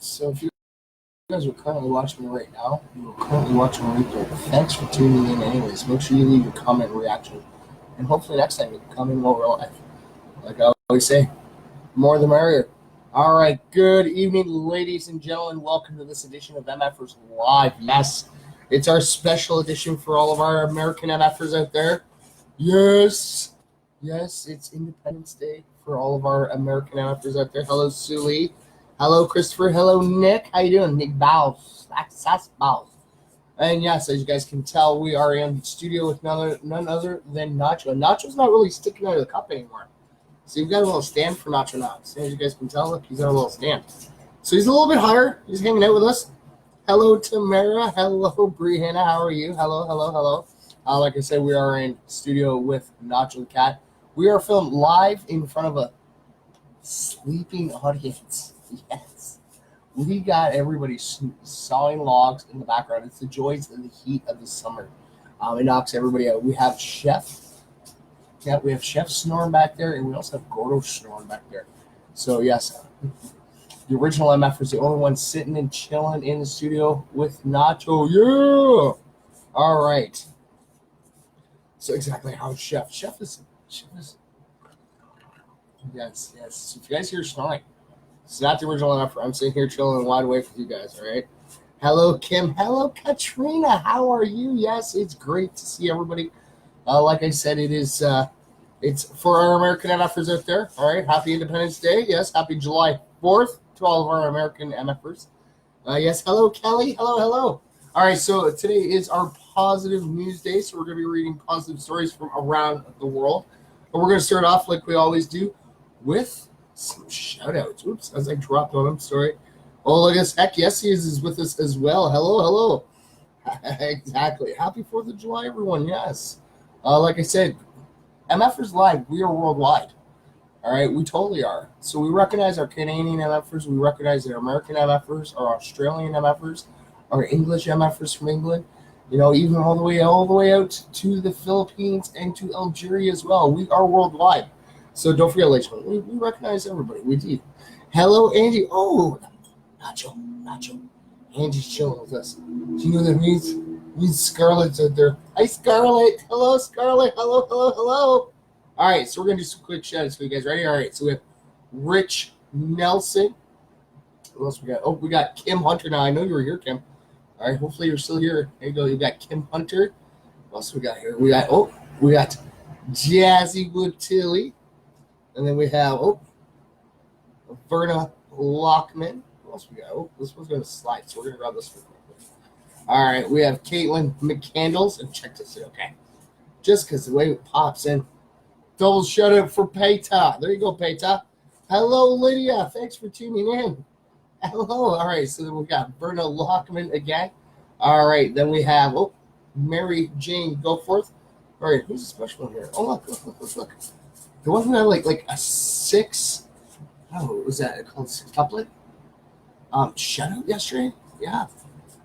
So if you guys are currently watching me right now, you are currently watching a replay. Thanks for tuning in anyways. Make sure you leave your comment and reaction. And hopefully next time you can come in more real life. Like I always say, more the merrier. All right, good evening, ladies and gentlemen. Welcome to this edition of MFers Live. Yes, it's our special edition for all of our American MFers out there. Yes, it's Independence Day for all of our American MFers out there. Hello, Sue Lee. Hello, Christopher. Hello, Nick. How you doing? Nick Bows. That's Bows. And yes, as you guys can tell, we are in the studio with none other than Nacho. Nacho's not really sticking out of the cup anymore. So you've got a little stand for Nacho now. So as you guys can tell, look, he's got a little stand. So he's a little bit higher. He's hanging out with us. Hello, Tamara. Hello, Brianna. How are you? Hello. Like I said, we are in studio with Nacho the Cat. We are filmed live in front of a sleeping audience. Yes. We got everybody sawing logs in the background. It's the joys of the heat of the summer. It knocks everybody out. We have Chef. Yeah, we have Chef snoring back there, and we also have Gordo snoring back there. So, yes, the original MF is the only one sitting and chilling in the studio with Nacho. Yeah! All right. So, exactly how Chef is. Yes. So if you guys hear snoring, it's not the original MF. I'm sitting here chilling and wide awake with you guys, all right? Hello, Kim. Hello, Katrina. How are you? Yes, it's great to see everybody. Like I said, it's for our American MFers out there. All right, happy Independence Day. Yes, happy July 4th to all of our American MFers. Yes, hello, Kelly. Hello. All right, so today is our positive news day, so we're going to be reading positive stories from around the world. And we're going to start off like we always do with some shout-outs. Oops, as I dropped on him, sorry. Oh, look at this. Heck, yes, he is with us as well. Hello. Exactly. Happy 4th of July, everyone. Yes. Like I said, MFers Live, we are worldwide. All right, we totally are. So we recognize our Canadian MFers, we recognize our American MFers, our Australian MFers, our English MFers from England, even all the way out to the Philippines and to Algeria as well. We are worldwide. So don't forget, ladies and gentlemen, we recognize everybody. We do. Hello, Angie. Oh, Nacho. Angie's chilling with us. Do you know what that means? Scarlett's out there. Hi, Scarlett. Hello, Scarlett. Hello. All right, so we're going to do some quick shout-outs for you guys. Ready? All right, so we have Rich Nelson. What else we got? Oh, we got Kim Hunter. Now, I know you were here, Kim. All right, hopefully you're still here. There you go. You got Kim Hunter. What else we got here? We got Jazzy Wood Tilly. And then we have, Verna Lockman. What else we got? Oh, this one's going to slide, so we're going to grab this one. All right, we have Caitlin McCandles, and check this out, okay? Just because the way it pops in. Double shout out for Peta. There you go, Peta. Hello, Lydia. Thanks for tuning in. Hello. All right, so then we got Berna Lockman again. All right, then we have, Mary Jane Goforth. All right, who's the special one here? Oh, look. The one who had like a 6, what was that? Called 6 couplet? Shout out yesterday? Yeah.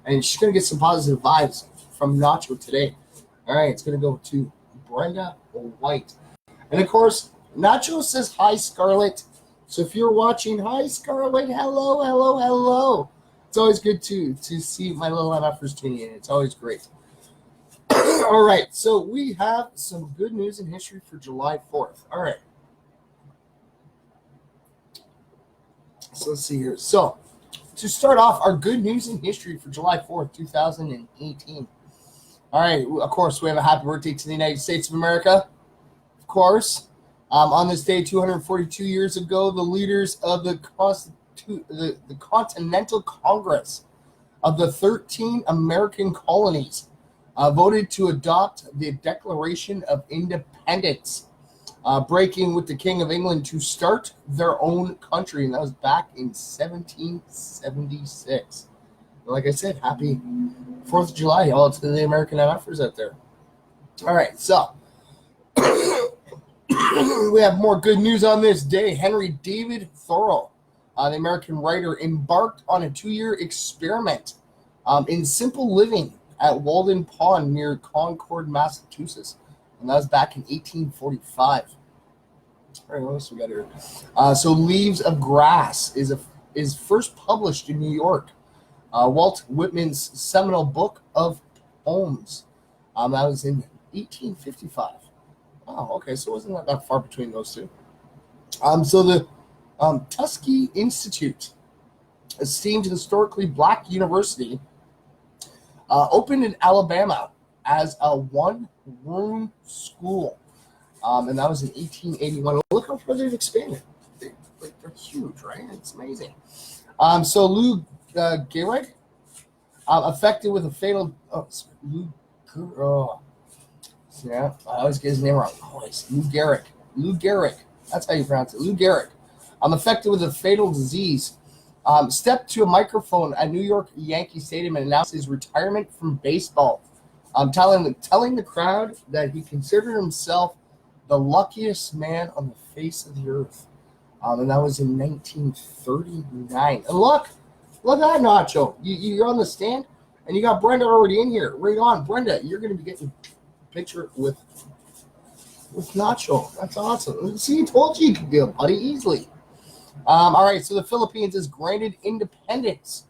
And she's going to get some positive vibes from Nacho today. All right, it's going to go to Brenda White. And, of course, Nacho says, hi, Scarlett. So if you're watching, hi, Scarlett. Hello. It's always good to see my little MFers tuning in. It's always great. All right, so we have some good news in history for July 4th. All right. So let's see here. So, to start off, our good news in history for July 4th, 2018. All right, of course, we have a happy birthday to the United States of America. Of course, on this day, 242 years ago, the leaders of the Continental Congress of the 13 American colonies voted to adopt the Declaration of Independence, breaking with the King of England to start their own country, and that was back in 1776. Like I said, happy 4th of July, all to the American MFers out there. All right, so we have more good news on this day. Henry David Thoreau, the American writer, embarked on a 2-year experiment in simple living at Walden Pond near Concord, Massachusetts. And that was back in 1845. All right, what else we got here? So Leaves of Grass is is first published in New York. Walt Whitman's seminal book of poems. That was in 1855. Oh, okay, so it wasn't that far between those two. So the Tuskegee Institute, esteemed historically black university, opened in Alabama as a one-room school, and that was in 1881. Look how far they've expanded. They're huge, right? It's amazing. So Lou Gehrig, affected with a fatal. Yeah, I always get his name wrong. Oh, it's Lou Gehrig. Lou Gehrig. That's how you pronounce it. Lou Gehrig. Affected with a fatal disease. Stepped to a microphone at New York Yankee Stadium and announced his retirement from baseball. Telling the crowd that he considered himself the luckiest man on the face of the earth. And that was in 1939. And look at that, Nacho. You're on the stand, and you got Brenda already in here. Right on, Brenda. You're going to be getting a picture with Nacho. That's awesome. See, I told you could do it, buddy, easily. All right, so the Philippines is granted independence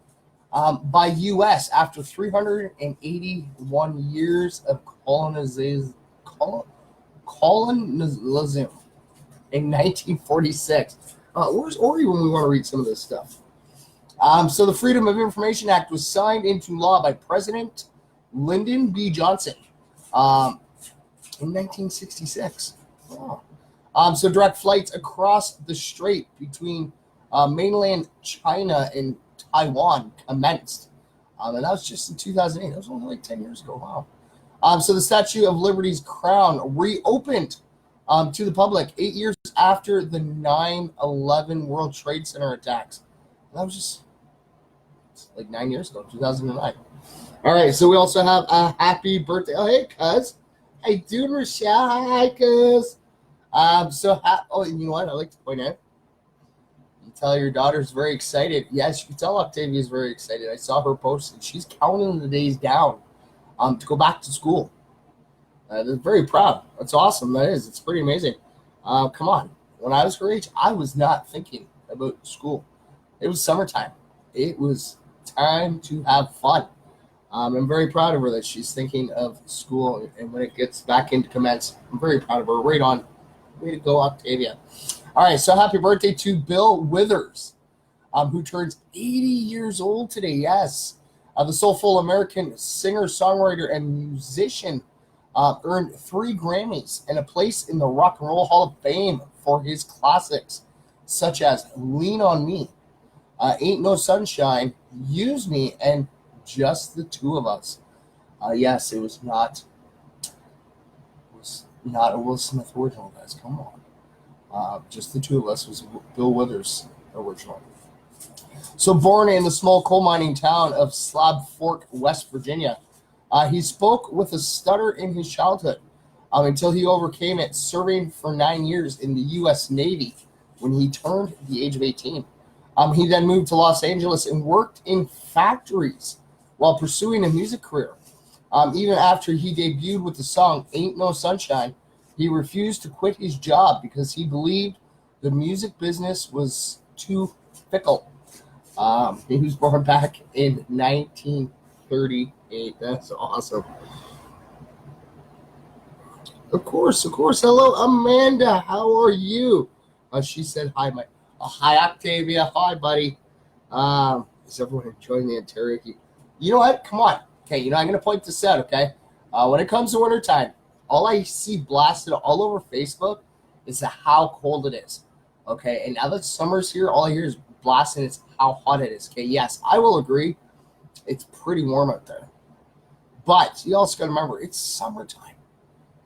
by U.S. after 381 years of colonization in 1946. Where's Ori when we want to read some of this stuff? So the Freedom of Information Act was signed into law by President Lyndon B. Johnson in 1966. Oh. So direct flights across the strait between mainland China and Taiwan commenced. And that was just in 2008. That was only like 10 years ago. Wow. So the Statue of Liberty's crown reopened to the public 8 years after the 9/11 World Trade Center attacks. That was just like 9 years ago, 2009. All right, so we also have a happy birthday. Oh, hey, cuz. Hey, dude, Rochelle. Hi, cuz. You know what? I like to point out. You tell your daughter's very excited. Yes, you can tell Octavia's very excited. I saw her post, and she's counting the days down to go back to school. They're very proud. That's awesome. That is. It's pretty amazing. Come on. When I was her age, I was not thinking about school. It was summertime. It was time to have fun. I'm very proud of her that she's thinking of school, and when it gets back into commence, I'm very proud of her. Right on. Way to go, Octavia. All right, so happy birthday to Bill Withers, who turns 80 years old today. Yes. The soulful American singer, songwriter, and musician earned 3 Grammys and a place in the Rock and Roll Hall of Fame for his classics, such as Lean on Me, Ain't No Sunshine, Use Me, and Just the Two of Us. Yes, it was not a Will Smith original, guys. Come on. Just the Two of Us was Bill Withers' original. So born in the small coal mining town of Slab Fork, West Virginia, he spoke with a stutter in his childhood until he overcame it, serving for 9 years in the U.S. Navy when he turned the age of 18. He then moved to Los Angeles and worked in factories while pursuing a music career. Even after he debuted with the song Ain't No Sunshine, he refused to quit his job because he believed the music business was too fickle. He was born back in 1938. That's awesome. Of course. Hello, Amanda. How are you? She said hi, Mike. Hi, Octavia. Hi, buddy. Is everyone enjoying the karaoke? You know what? Come on. Okay, I'm going to point this out, okay? When it comes to wintertime, all I see blasted all over Facebook is how cold it is, okay? And now that summer's here, all I hear is blasting is how hot it is, okay? Yes, I will agree. It's pretty warm out there. But you also got to remember, it's summertime.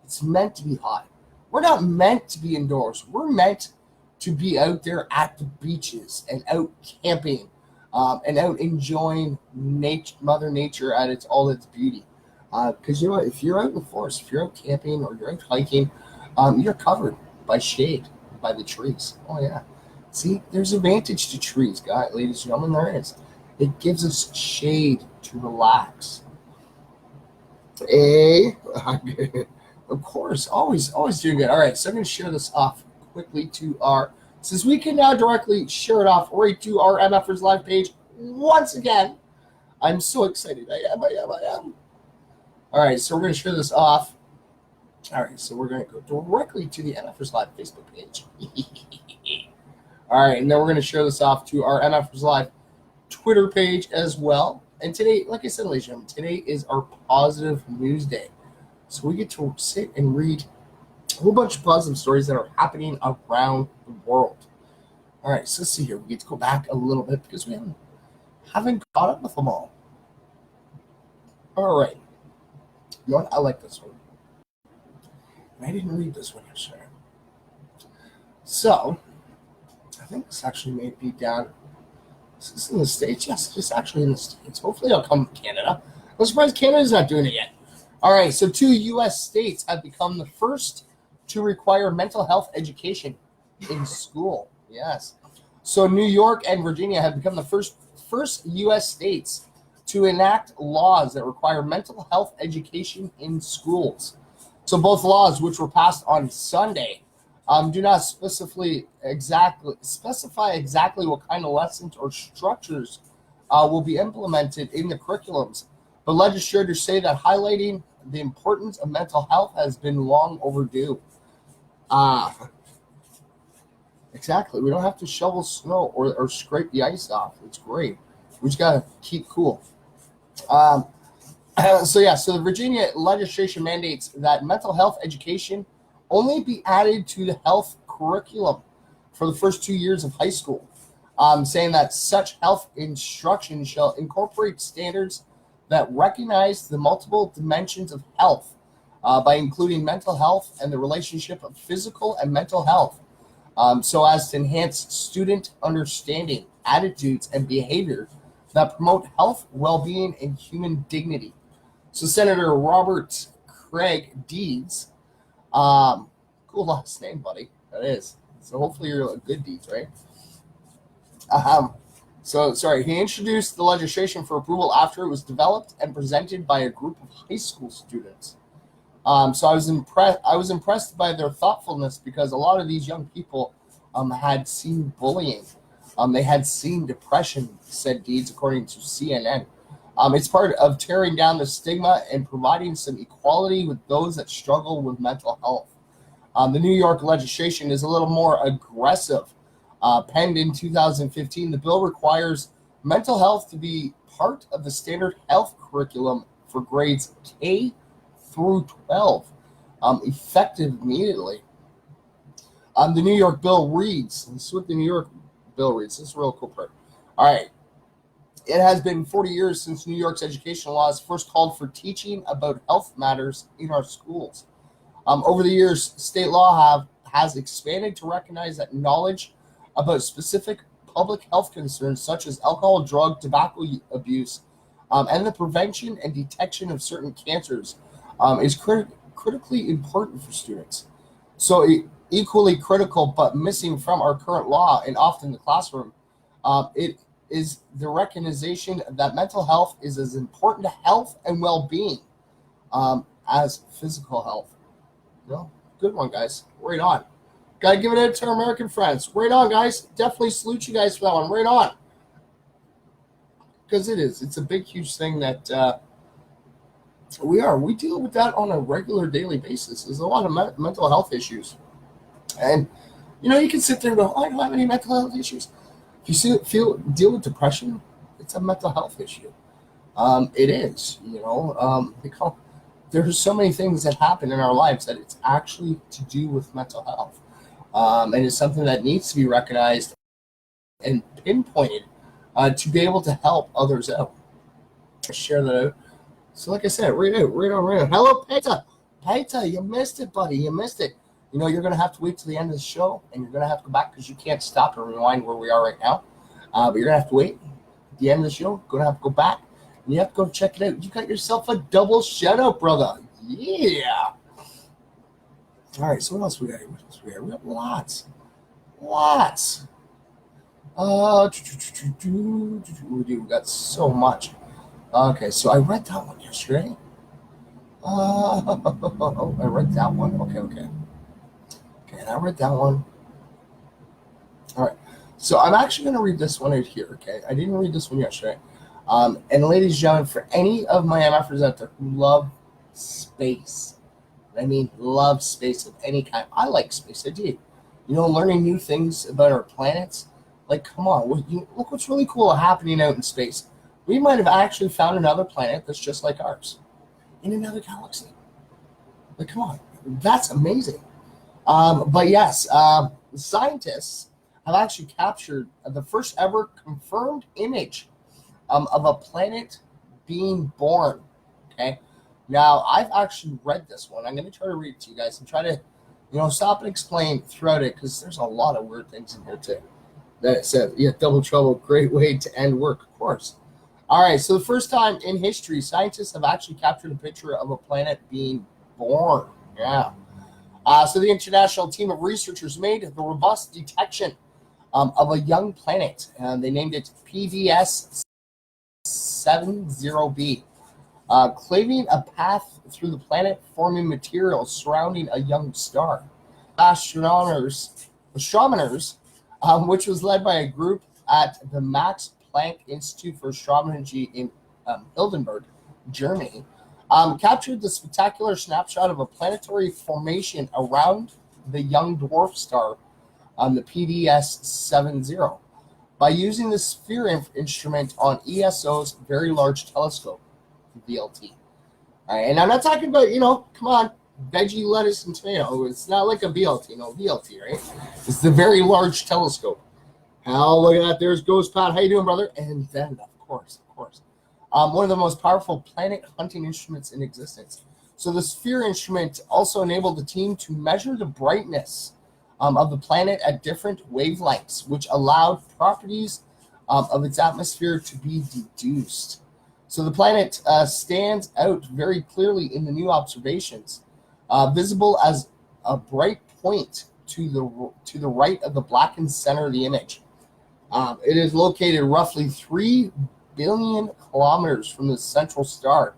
It's meant to be hot. We're not meant to be indoors. We're meant to be out there at the beaches and out camping and out enjoying Mother Nature at all its beauty. Because you know what? If you're out in the forest, if you're out camping or you're out hiking, you're covered by shade, by the trees. Oh, yeah. See, there's advantage to trees, guys, ladies and gentlemen. There is. It gives us shade to relax. Of course, always doing good. All right, so I'm going to share this off quickly to our Since we can now directly share it off right to our MFers Live page once again, I'm so excited. I am. All right, so we're going to share this off. All right, so we're going to go directly to the MFers Live Facebook page. All right, and then we're going to share this off to our MFers Live Twitter page as well. And today, like I said, ladies and gentlemen, today is our positive news day. So we get to sit and read a whole bunch of positive stories that are happening around the world. All right, so let's see here. We get to go back a little bit because we haven't caught up with them all. All right. You know what? I like this one. And I didn't read this one yesterday. So, I think this actually may be down. Is this in the States? Yes, it's actually in the States. Hopefully it'll come to Canada. I'm surprised Canada's not doing it yet. All right, so 2 U.S. states have become the first to require mental health education in school. Yes. So New York and Virginia have become the first U.S. states to enact laws that require mental health education in schools. So both laws, which were passed on Sunday, do not specify exactly what kind of lessons or structures will be implemented in the curriculums. But legislators say that highlighting the importance of mental health has been long overdue. Exactly. We don't have to shovel snow or scrape the ice off. It's great. We just got to keep cool. So the Virginia legislation mandates that mental health education only be added to the health curriculum for the first 2 years of high school, saying that such health instruction shall incorporate standards that recognize the multiple dimensions of health by including mental health and the relationship of physical and mental health, so as to enhance student understanding, attitudes, and behavior that promote health, well-being, and human dignity. So Senator Robert Craig Deeds, cool last name, buddy. That is. So hopefully you're good Deeds, right? He introduced the legislation for approval after it was developed and presented by a group of high school students. So I was impressed by their thoughtfulness because a lot of these young people had seen bullying. They had seen depression, said Deeds, according to CNN. It's part of tearing down the stigma and providing some equality with those that struggle with mental health. The New York legislation is a little more aggressive. Penned in 2015, the bill requires mental health to be part of the standard health curriculum for grades K through 12, effective immediately. The New York bill reads, this is what the New York bill reads. This is a real cool part. All right. It has been 40 years since New York's education laws first called for teaching about health matters in our schools. Over the years, state law has expanded to recognize that knowledge about specific public health concerns such as alcohol, drug, tobacco abuse, and the prevention and detection of certain cancers is critically important for students. So equally critical but missing from our current law and often the classroom, it is the recognition that mental health is as important to health and well-being as physical health. Good one, guys. Right on. Got to give it out to our American friends. Right on, guys. Definitely salute you guys for that one. Right on. Because it's a big, huge thing that we deal with that on a regular daily basis. There's a lot of mental health issues. And, you can sit there and go, I don't have any mental health issues. If you deal with depression, it's a mental health issue. It is, there's so many things that happen in our lives that it's actually to do with mental health. And it's something that needs to be recognized and pinpointed to be able to help others out. Share that out. So like I said, right on. Hello, Peta. Peta, you missed it, buddy. You missed it. You're going to have to wait till the end of the show, and you're going to have to go back because you can't stop and rewind where we are right now. But you're going to have to wait. At the end of the show, going to have to go back, and you have to go check it out. You got yourself a double shout-out, brother. Yeah. All right, so what else we got? We got lots. We got so much. Okay, so I read that one yesterday. I read that one. Okay, I read that one. So I'm actually going to read this one right here, okay? I didn't read this one yesterday. And ladies and gentlemen, for any of my MFers out there who love space, I mean love space of any kind, I like space, I do. Learning new things about our planets. Like, come on, look what's really cool happening out in space. We might have actually found another planet that's just like ours in another galaxy. Like, come on, that's amazing. But yes, scientists have actually captured the first ever confirmed image of a planet being born. Okay, now I've actually read this one. I'm going to try to read it to you guys and try to, stop and explain throughout it, because there's a lot of weird things in here too. That it says, yeah, double trouble, great way to end work, of course. All right, so the first time in history, scientists have actually captured a picture of a planet being born. Yeah. So the international team of researchers made the robust detection of a young planet, and they named it PDS 70b, cleaving a path through the planet-forming materials surrounding a young star. Astronomers, which was led by a group at the Max Planck Institute for Astronomy in Hildenberg, Germany, captured the spectacular snapshot of a planetary formation around the young dwarf star on the PDS 70 by using the sphere instrument on ESO's Very Large Telescope, VLT. All right, and I'm not talking about, come on, veggie, lettuce, and tomato. It's not like a BLT, VLT, right? It's the Very Large Telescope. Hell, look at that. There's Ghost Pat. How you doing, brother? And then, of course, one of the most powerful planet hunting instruments in existence. So the sphere instrument also enabled the team to measure the brightness of the planet at different wavelengths, which allowed properties of its atmosphere to be deduced. So the planet stands out very clearly in the new observations, visible as a bright point to the right of the blackened center of the image. It is located roughly 3 billion kilometers from the central star,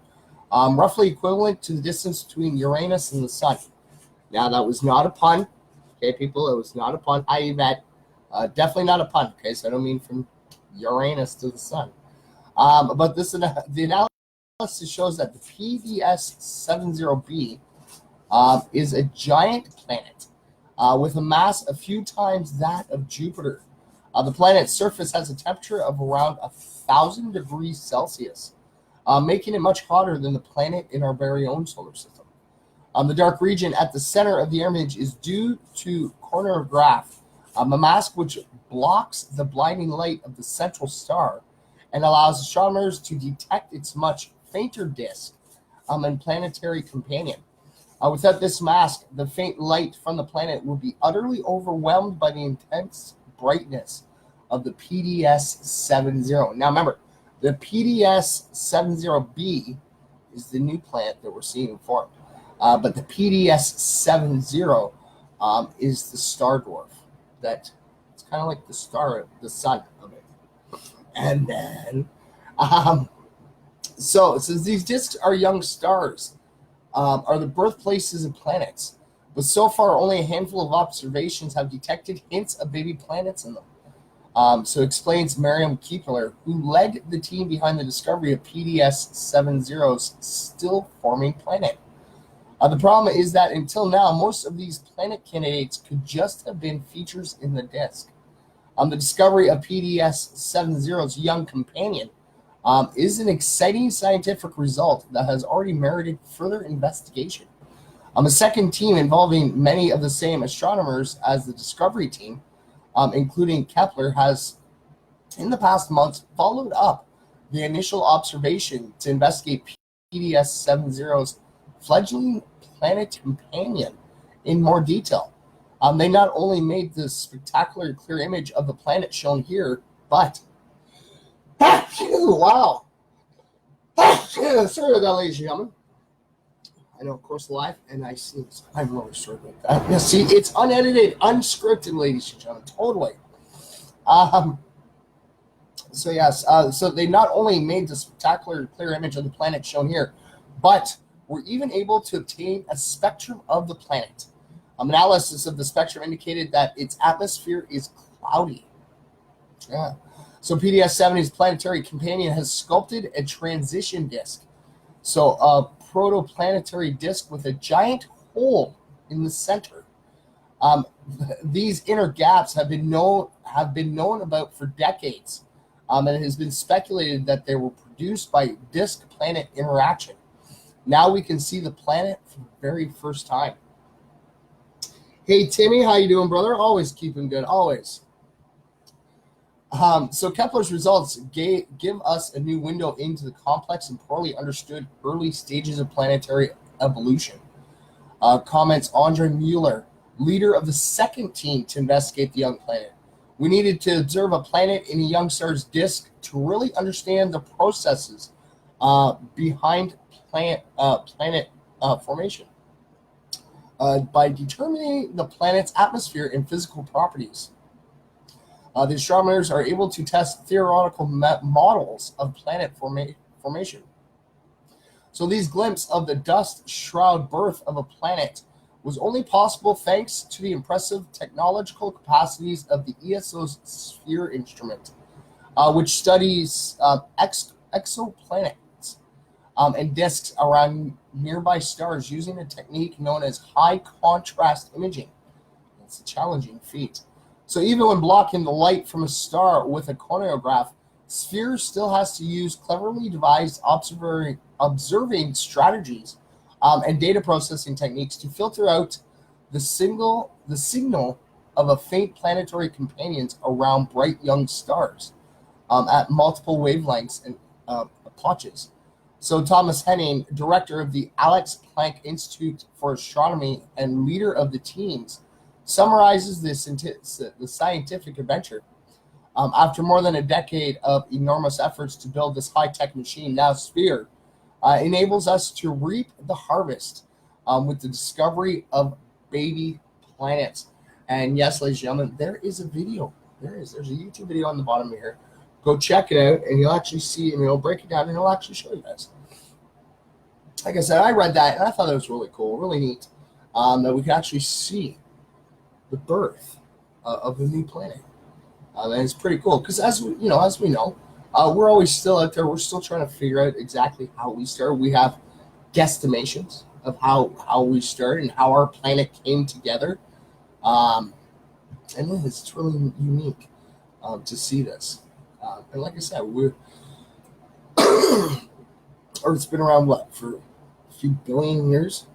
roughly equivalent to the distance between Uranus and the Sun. Now, that was not a pun, okay, people? It was not a pun. Definitely not a pun, okay? So I don't mean from Uranus to the Sun. But the analysis shows that the PDS 70b is a giant planet with a mass a few times that of Jupiter. The planet's surface has a temperature of around 1,000 degrees Celsius, making it much hotter than the planet in our very own solar system. The dark region at the center of the image is due to coronagraph, a mask which blocks the blinding light of the central star and allows astronomers to detect its much fainter disk and planetary companion. Without this mask, the faint light from the planet would be utterly overwhelmed by the intense brightness of the PDS 70. Now remember, the PDS 70b is the new planet that we're seeing formed. But the PDS 70 is the star dwarf. It's kind of like the sun of it. And then, so since these disks are young stars, are the birthplaces of planets. But so far, only a handful of observations have detected hints of baby planets in them. So explains Miriam Kiepler, who led the team behind the discovery of PDS 70's still forming planet. The problem is that until now, most of these planet candidates could just have been features in the disk. The discovery of PDS 70's young companion is an exciting scientific result that has already merited further investigation. A second team involving many of the same astronomers as the discovery team, including Kepler, has in the past months followed up the initial observation to investigate PDS 70's fledgling planet companion in more detail. They not only made the spectacular clear image of the planet shown here, but wow. Sorry about that, ladies and gentlemen. I know, of course, live, and I see this. I'm really sorry about that. Yeah, see, it's unedited, unscripted, ladies and gentlemen, totally. So yes, so they not only made the spectacular clear image of the planet shown here, but were even able to obtain a spectrum of the planet. Analysis of the spectrum indicated that its atmosphere is cloudy. Yeah. So PDS-70's planetary companion has sculpted a transition disk. So a protoplanetary disk with a giant hole in the center. Um, these inner gaps have been known about for decades, and it has been speculated that they were produced by disk-planet interaction. Now we can see the planet for the very first time. Hey Timmy, how you doing, brother? Always keeping good, always. So Kepler's results give us a new window into the complex and poorly understood early stages of planetary evolution. Comments Andre Mueller, leader of the second team to investigate the young planet. We needed to observe a planet in a young star's disk to really understand the processes behind planet formation. By determining the planet's atmosphere and physical properties, the astronomers are able to test theoretical models of planet formation. So these glimpses of the dust shroud birth of a planet was only possible thanks to the impressive technological capacities of the ESO sphere instrument, which studies exoplanets and disks around nearby stars using a technique known as high contrast imaging. It's a challenging feat. So even when blocking the light from a star with a coronagraph, Sphere still has to use cleverly devised observing strategies and data processing techniques to filter out the signal of a faint planetary companions around bright young stars at multiple wavelengths and approaches. So Thomas Henning, director of the Alex Planck Institute for Astronomy and leader of the teams, summarizes the scientific adventure. After more than a decade of enormous efforts to build this high-tech machine, now Sphere enables us to reap the harvest with the discovery of baby planets. And yes, ladies and gentlemen, there is a video. There's a YouTube video on the bottom here. Go check it out, and you'll actually see, and it'll break it down, and it'll actually show you guys. Like I said, I read that, and I thought it was really cool, really neat, that we could actually see the birth of a new planet. And it's pretty cool because, as we know, we're always still out there. We're still trying to figure out exactly how we started. We have guesstimations of how we started and how our planet came together. And it's really unique to see this. And like I said, Earth's been around for a few billion years.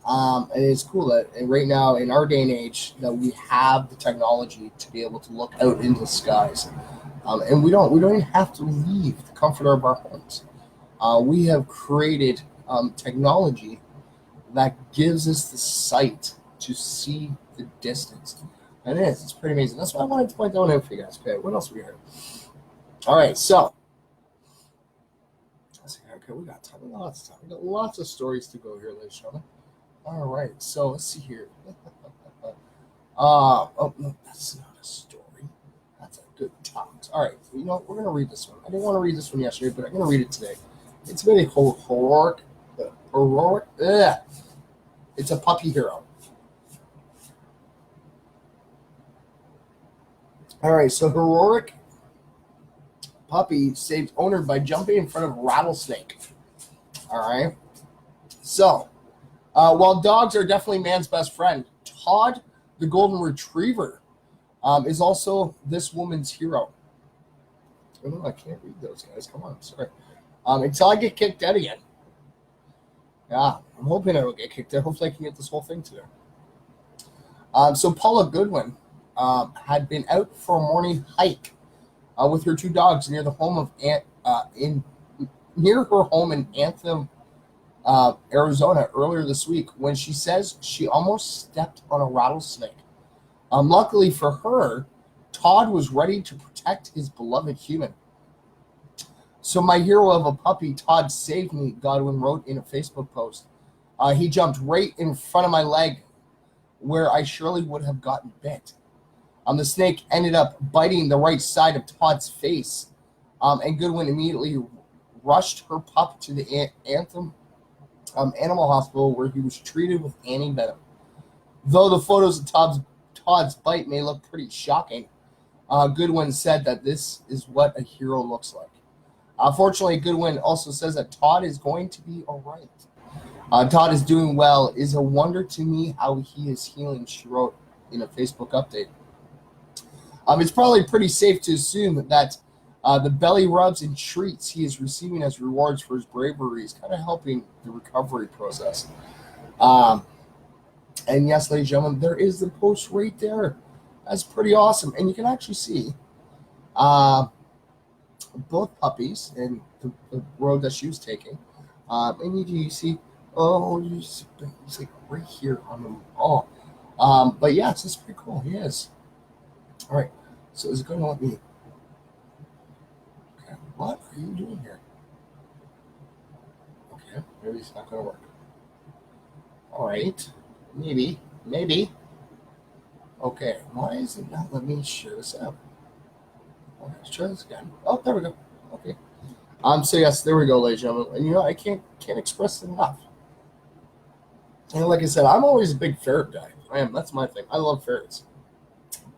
And it's cool that right now in our day and age that we have the technology to be able to look out into the skies, and we don't even have to leave the comfort of our homes. We have created technology that gives us the sight to see the distance, and it's pretty amazing. That's why I wanted to point that one out for you guys. Okay, what else we got? All right, so let's see. Okay, we got lots of time. We got lots of stories to go here, ladies and gentlemen. All right, so let's see here. Oh, no, that's not a story. That's a good talk. All right, we're going to read this one. I didn't want to read this one yesterday, but I'm going to read it today. It's very heroic. It's a puppy hero. All right, so heroic puppy saved owner by jumping in front of rattlesnake. All right, so while dogs are definitely man's best friend, Todd, the golden retriever, is also this woman's hero. Oh, no, I can't read those guys. Come on, sorry. Until I get kicked out again. Yeah, I'm hoping I will get kicked out. Hopefully I can get this whole thing today. So Paula Goodwin had been out for a morning hike with her two dogs near the home of near her home in Anthem, Arizona earlier this week when she says she almost stepped on a rattlesnake. Luckily for her, Todd was ready to protect his beloved human. So my hero of a puppy, Todd saved me, Godwin wrote in a Facebook post. He jumped right in front of my leg where I surely would have gotten bit. The snake ended up biting the right side of Todd's face, and Goodwin immediately rushed her pup to the Anthem Animal Hospital where he was treated with anti-venom. Though the photos of Todd's bite may look pretty shocking, Goodwin said that this is what a hero looks like. Fortunately, Goodwin also says that Todd is going to be all right. Todd is doing well. Is a wonder to me how he is healing, she wrote in a Facebook update. It's probably pretty safe to assume that the belly rubs and treats he is receiving as rewards for his bravery is kind of helping the recovery process. And yes, ladies and gentlemen, there is the post right there. That's pretty awesome. And you can actually see both puppies and the road that she was taking. And you see, it's like right here on them all. But yes, it's pretty cool. He is. All right. So is it going to let me? Okay. What are you doing here? Okay. Maybe it's not going to work. All right. Maybe. Okay. Why is it not letting me share this out? Okay, let's try this again. Oh, there we go. Okay. So yes, there we go, ladies and gentlemen. And I can't express it enough. And like I said, I'm always a big ferret guy. I am. That's my thing. I love ferrets.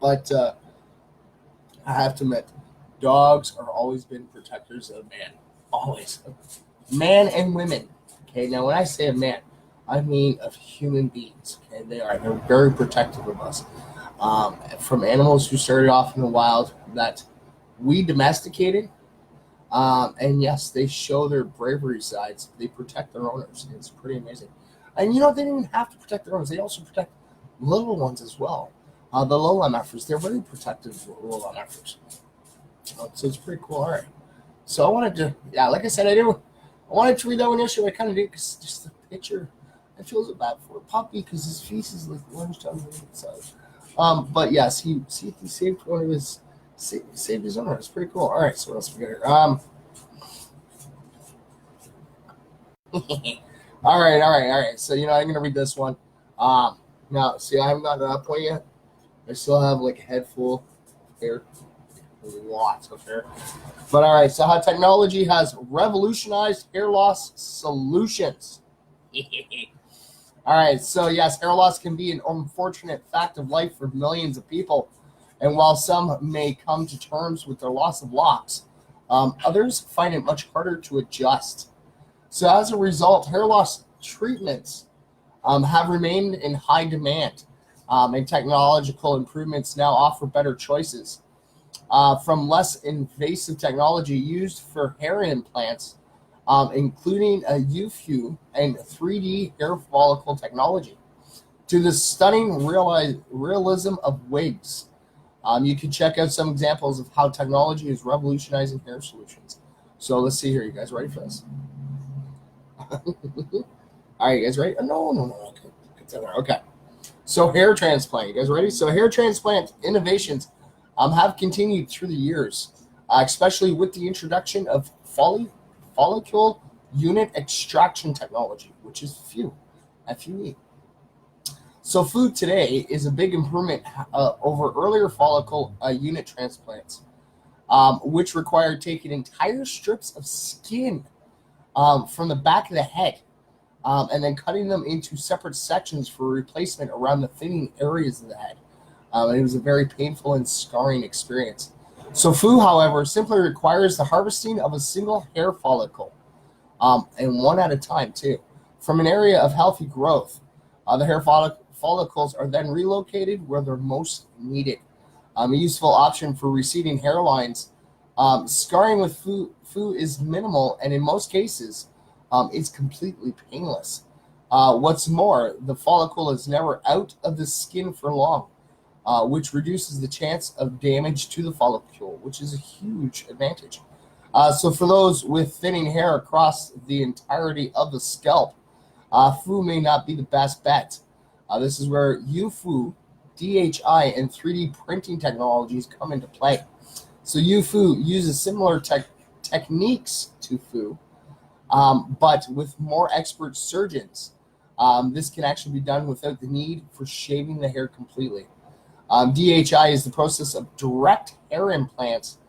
But I have to admit, dogs are always been protectors of man. Always. Man and women. Okay, now when I say a man, I mean of human beings. Okay, they're very protective of us. From animals who started off in the wild that we domesticated. And yes, they show their bravery sides. They protect their owners. It's pretty amazing. And they don't even have to protect their owners. They also protect little ones as well. The lowland MFers, they're very protective of lowland MFers. So it's pretty cool. All right. So I wanted to, like I said, I wanted to read that one yesterday. I kind of did because just the picture, I feel so bad for a puppy because his feces like lunged on the inside. But yes, he saved one of his, saved his owner. It's pretty cool. All right. So what else we got here? All right. So I'm gonna read this one. Now, see, I haven't gotten to that point yet. I still have like a head full of hair, lots of hair. But all right, so how technology has revolutionized hair loss solutions. All right, so yes, hair loss can be an unfortunate fact of life for millions of people. And while some may come to terms with their loss of locks, others find it much harder to adjust. So as a result, hair loss treatments have remained in high demand. And technological improvements now offer better choices. From less invasive technology used for hair implants, including a UFU and 3D hair follicle technology, to the stunning realism of wigs. You can check out some examples of how technology is revolutionizing hair solutions. So let's see here. You guys ready for this? All right, you guys ready? No. Okay. So hair transplant. You guys ready? So hair transplant innovations have continued through the years, especially with the introduction of follicle unit extraction technology, which is FUE. So FUE today is a big improvement over earlier follicle unit transplants, which required taking entire strips of skin from the back of the head and then cutting them into separate sections for replacement around the thinning areas of the head. It was a very painful and scarring experience. So FUE, however, simply requires the harvesting of a single hair follicle, and one at a time too, from an area of healthy growth. The hair follicles are then relocated where they're most needed. A useful option for receding hairlines. Scarring with FUE is minimal, and in most cases, it's completely painless. What's more, the follicle is never out of the skin for long, which reduces the chance of damage to the follicle, which is a huge advantage. So for those with thinning hair across the entirety of the scalp, FUE may not be the best bet. This is where UFU, DHI, and 3D printing technologies come into play. So UFU uses similar techniques to FUE, but with more expert surgeons. This can actually be done without the need for shaving the hair completely. DHI is the process of direct hair implants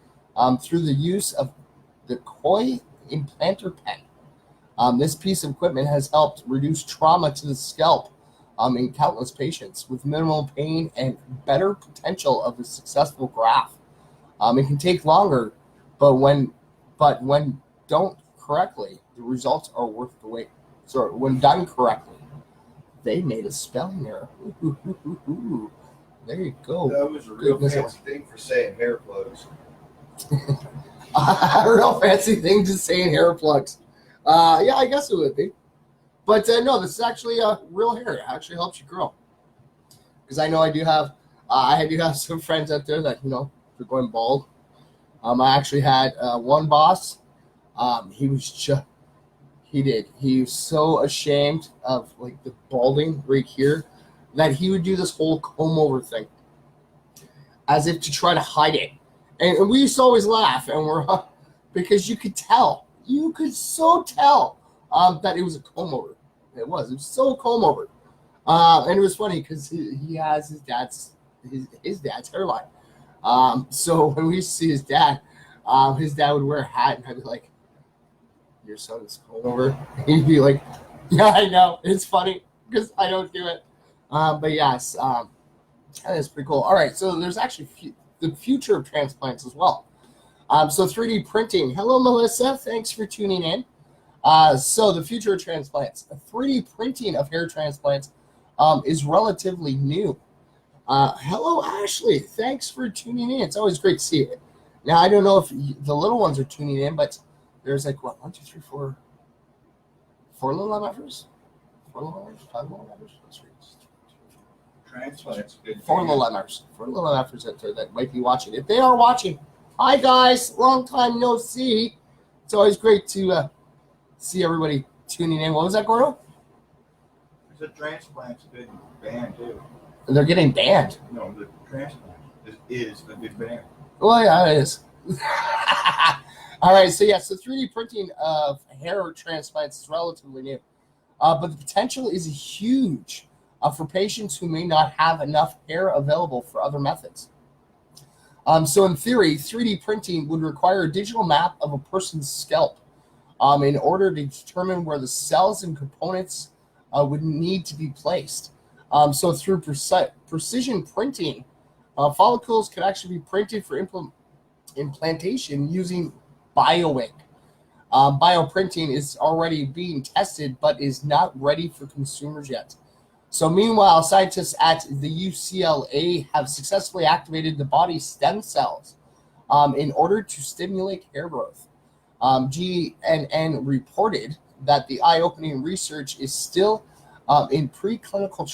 through the use of the coy implanter pen. This piece of equipment has helped reduce trauma to the scalp in countless patients with minimal pain and better potential of a successful graft. It can take longer, but when done correctly, the results are worth the wait. So when done correctly, they made a spelling error. Ooh. There you go. That was a real fancy thing for saying hair plugs. A real fancy thing to say in hair plugs. Yeah, I guess it would be. But no, this is actually real hair. It actually helps you grow. Because I know I do have some friends out there that, they're going bald. I actually had one boss. He was so ashamed of like the balding right here that he would do this whole comb over thing as if to try to hide it. And we used to always laugh, and because you could so tell that it was a comb over. It was so comb over. And it was funny because he has his dad's hairline. So when we used to see his dad would wear a hat, and I'd be like, "Your son is comb over." He'd be like, "Yeah, I know. It's funny because I don't do it." But yes, that is pretty cool. All right, so there's actually the future of transplants as well. So 3D printing. Hello, Melissa. Thanks for tuning in. So the future of transplants. 3D printing of hair transplants is relatively new. Hello, Ashley. Thanks for tuning in. It's always great to see you. Now, I don't know if the little ones are tuning in, but there's like, what, 1, 2, 3, 4 little MFers? 4 little MFers? 5 little MFers? Let's read. Transplants. 4 little MFers. 4 little MFers out there that might be watching. If they are watching, hi, guys. Long time no see. It's always great to see everybody tuning in. What was that, Gordo? The transplant's a good band, too. They're getting banned. No, the transplant is a good band. Well, yeah, it is. All right, so 3D printing of hair transplants is relatively new. But the potential is huge for patients who may not have enough hair available for other methods. So in theory, 3D printing would require a digital map of a person's scalp in order to determine where the cells and components would need to be placed. So through precision printing, follicles could actually be printed for implantation using bioink. Bioprinting is already being tested, but is not ready for consumers yet. So meanwhile, scientists at the UCLA have successfully activated the body's stem cells in order to stimulate hair growth. GNN reported that the eye-opening research is still in preclinical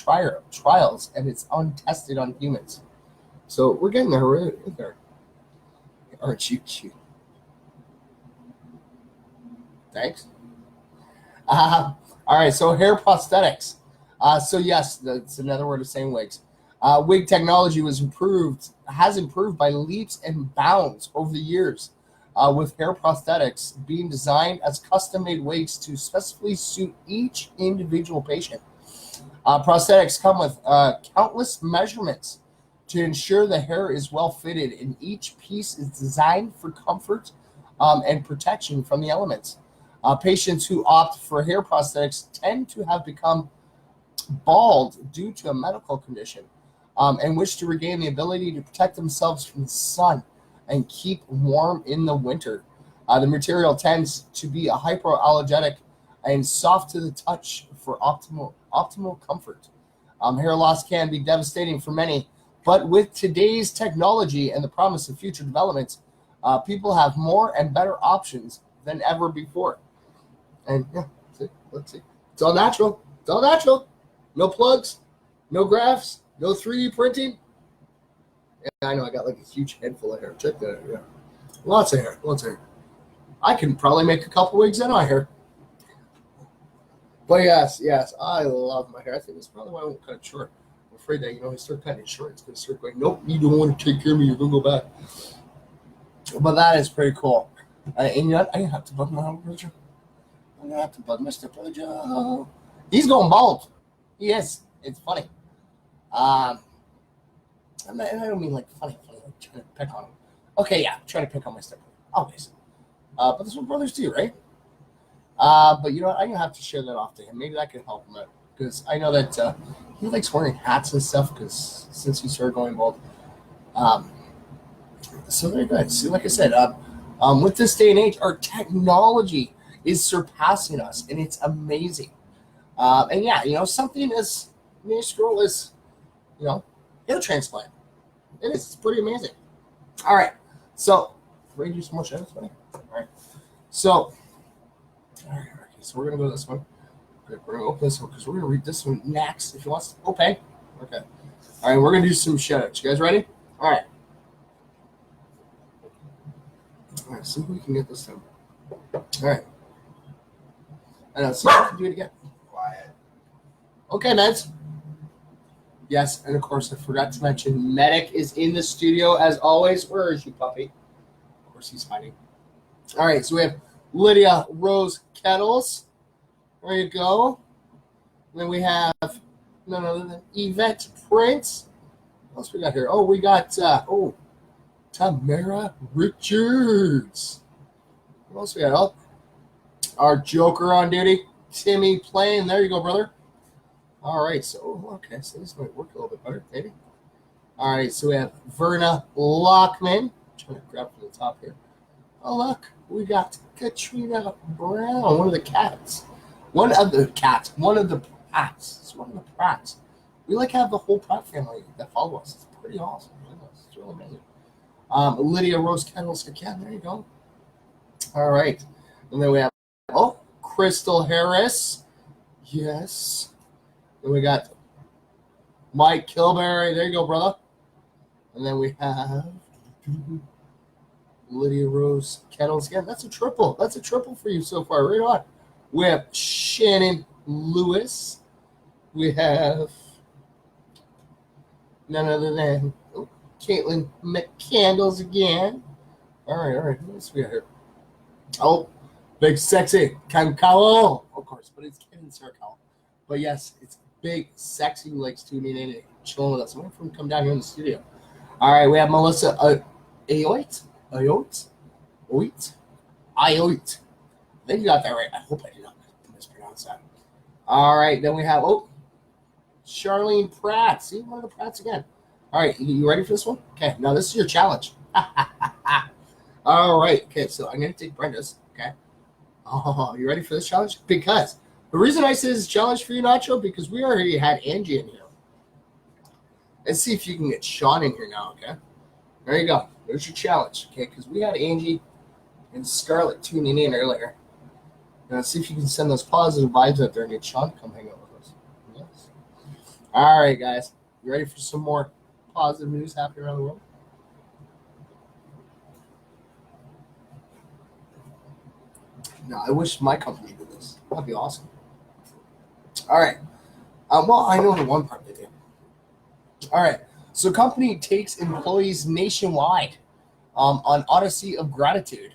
trials, and it's untested on humans. So we're getting there. We're there. Aren't you cute? Thanks. All right, so hair prosthetics. So yes, that's another word of saying wigs. Wig technology has improved by leaps and bounds over the years, with hair prosthetics being designed as custom-made wigs to specifically suit each individual patient. Prosthetics come with countless measurements to ensure the hair is well fitted, and each piece is designed for comfort and protection from the elements. Patients who opt for hair prosthetics tend to have become bald due to a medical condition and wish to regain the ability to protect themselves from the sun and keep warm in the winter. The material tends to be a hypoallergenic and soft to the touch for optimal comfort. Hair loss can be devastating for many, but with today's technology and the promise of future developments, people have more and better options than ever before. And yeah, let's see. It's all natural. It's all natural. No plugs, no grafts, no 3D printing. Yeah, I know I got like a huge head full of hair. Check that out. Yeah. Lots of hair. I can probably make a couple wigs out of my hair. But yes, I love my hair. I think that's probably why I won't cut it short. I'm afraid that, I start cutting it short, it's going to start going, nope, you don't want to take care of me, you're going to go back. But that is pretty cool. And I have to bug my brother. I'm going to have to bug Mr. Brother. He's going bald. He is. It's funny. I don't mean like funny, like trying to pick on him. Okay, yeah, trying to pick on my stepbrother. Always. But that's what brothers do, right? But you know what? I'm going to have to share that off to him. Maybe that could help him out. Because I know that he likes wearing hats and stuff since he started going bald. So very good. See, like I said, with this day and age, our technology is surpassing us, and it's amazing. And yeah, something as minuscule as, hair transplant. It is. It's pretty amazing. All right. So, we're going to do some more shows, buddy. All right. So, all right. So, we're going to go to this one. We're going to open this one because we're going to read this one next. If you want to okay. Okay. All right. We're going to do some shout outs. You guys ready? All right. All right. See if we can get this done. All right. I know. See if we can do it again. Quiet. Okay, meds. Yes, and of course, I forgot to mention, Medic is in the studio as always. Where is you, puppy? Of course, he's hiding. All right, so we have Lydia Rose Kettles. There you go. And then we have none other than Yvette Prince. What else we got here? Oh, we got Tamara Richards. What else we got? Oh, our Joker on duty, Timmy Plain. There you go, brother. All right, so okay, so this might work a little bit better, maybe. All right, so we have Verna Lockman. I'm trying to grab from the top here. Oh, look, we got Katrina Brown, one of the cats. One of the Prats. It's one of the Prats. We have the whole Pratt family that follow us. It's pretty awesome. It's really amazing. Lydia Rose Kettles again. There you go. All right, and then we have Crystal Harris. Yes. Then we got Mike Kilberry. There you go, brother. And then we have Lydia Rose Kettles again. That's a triple. That's a triple for you so far. Right on. We have Shannon Lewis. We have none other than Caitlin McCandles again. All right. What else we got here? Oh, big sexy Kankalo, of course, but it's Ken Circle. But yes, it's big, sexy who likes tuning in and chilling with us. I'm waiting for him to come down here in the studio. All right, we have Melissa Ayoit. I think you got that right. I hope I did not mispronounce that. All right, then we have Charlene Pratt. See, one of the Pratts again. All right, you ready for this one? Okay, now this is your challenge. All right, okay, so I'm going to take Brenda's, okay? Oh, you ready for this challenge? Because the reason I say this is a challenge for you, Nacho, because we already had Angie in here. Let's see if you can get Sean in here now, okay? There you go. There's your challenge, okay? Because we had Angie and Scarlett tuning in earlier. Now, let's see if you can send those positive vibes out there and get Sean to come hang out with us. Yes. All right, guys. You ready for some more positive news happening around the world? No, I wish my company did this. That'd be awesome. All right. Well, I know the one part they do. All right. So, company takes employees nationwide on Odyssey of Gratitude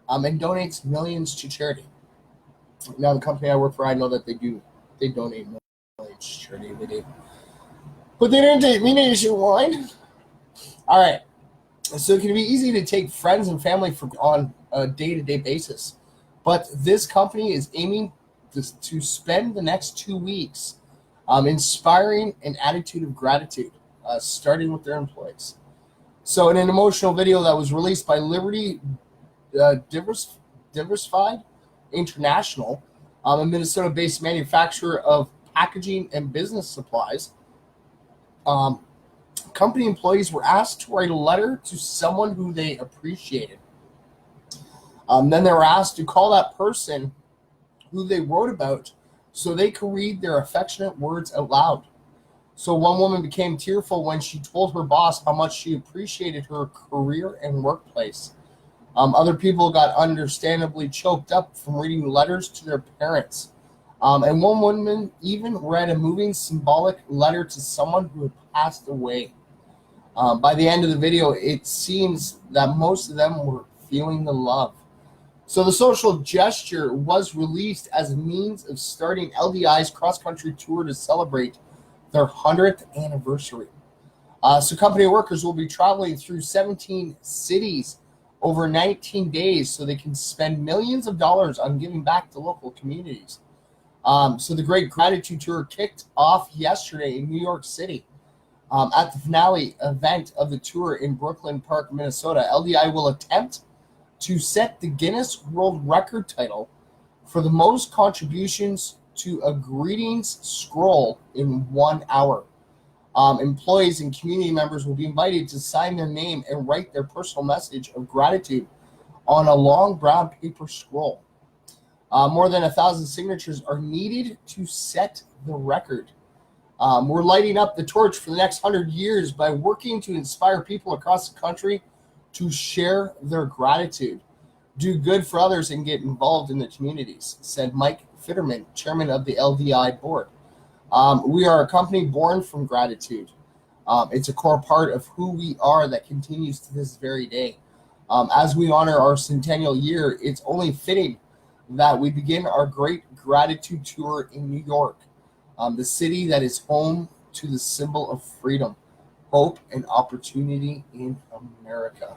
and donates millions to charity. Now, the company I work for, I know that they donate millions to charity. They do. But they didn't take me nationwide. All right. So, it can be easy to take friends and family on a day-to-day basis. But this company is aiming to spend the next 2 weeks inspiring an attitude of gratitude, starting with their employees. So in an emotional video that was released by Liberty Diversified International, a Minnesota-based manufacturer of packaging and business supplies, company employees were asked to write a letter to someone who they appreciated. Then they were asked to call that person who they wrote about so they could read their affectionate words out loud. So one woman became tearful when she told her boss how much she appreciated her career and workplace. Other people got understandably choked up from reading letters to their parents. And one woman even read a moving, symbolic letter to someone who had passed away. By the end of the video, it seems that most of them were feeling the love. So the social gesture was released as a means of starting LDI's cross-country tour to celebrate their 100th anniversary. So company workers will be traveling through 17 cities over 19 days so they can spend millions of dollars on giving back to local communities. So the Great Gratitude Tour kicked off yesterday in New York City. At the finale event of the tour in Brooklyn Park, Minnesota, LDI will attempt to set the Guinness World Record title for the most contributions to a greetings scroll in 1 hour. Employees and community members will be invited to sign their name and write their personal message of gratitude on a long brown paper scroll. More than 1,000 signatures are needed to set the record. We're lighting up the torch for the next 100 years by working to inspire people across the country to share their gratitude, do good for others, and get involved in the communities, said Mike Fitterman, chairman of the LDI board. We are a company born from gratitude. It's a core part of who we are that continues to this very day. As we honor our centennial year, it's only fitting that we begin our great gratitude tour in New York, the city that is home to the symbol of freedom, hope, and opportunity in America.